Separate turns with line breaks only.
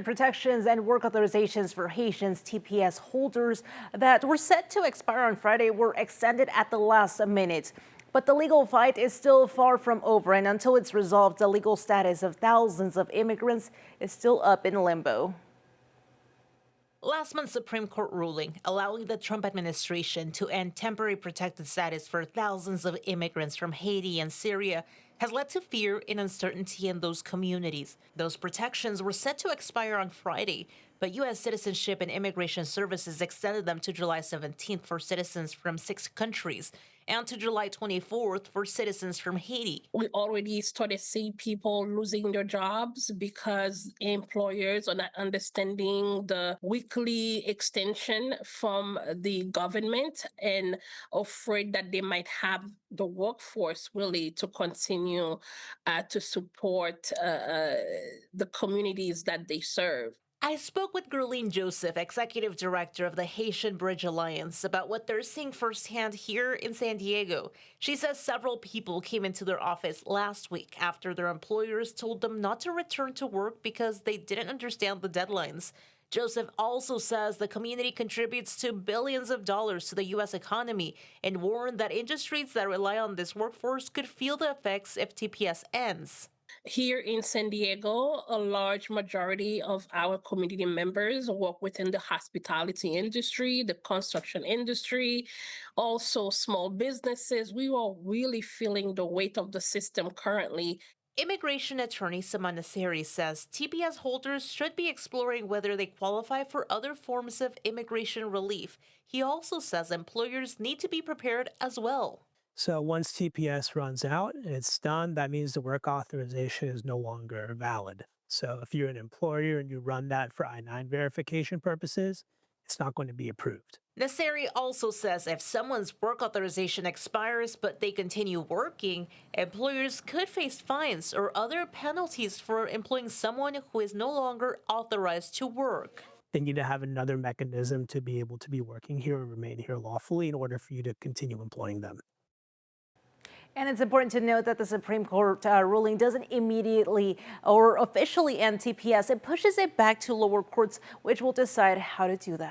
Protections and work authorizations for Haitians TPS holders that were set to expire on Friday were extended at the last minute. But the legal fight is still far from over, and until it's resolved, the legal status of thousands of immigrants is still up in limbo. Last month's Supreme Court ruling allowing the Trump administration to end temporary protected status for thousands of immigrants from Haiti and Syria has led to fear and uncertainty in those communities. Those protections were set to expire on Friday, but U.S. Citizenship and Immigration Services extended them to July 17th for citizens from 6 countries and to July 24th for citizens from Haiti.
We already started seeing people losing their jobs because employers are not understanding the weekly extension from the government and afraid that they might have the workforce really to continue to support the communities that they serve.
I spoke with Gerline Joseph, executive director of the Haitian Bridge Alliance, about what they're seeing firsthand here in San Diego. She says several people came into their office last week after their employers told them not to return to work because they didn't understand the deadlines. Joseph also says the community contributes to billions of dollars to the U.S. economy and warned that industries that rely on this workforce could feel the effects if TPS ends.
Here in San Diego, a large majority of our community members work within the hospitality industry, the construction industry, also small businesses. We are really feeling the weight of the system currently.
Immigration attorney Samana Seri says TPS holders should be exploring whether they qualify for other forms of immigration relief. He also says employers need to be prepared as well.
So once TPS runs out and it's done, that means the work authorization is no longer valid. So if you're an employer and you run that for I-9 verification purposes, it's not going to be approved.
Nasseri also says if someone's work authorization expires but they continue working, employers could face fines or other penalties for employing someone who is no longer authorized to work.
They need to have another mechanism to be able to be working here and remain here lawfully in order for you to continue employing them.
And it's important to note that the Supreme Court ruling doesn't immediately or officially end TPS. It pushes it back to lower courts, which will decide how to do that.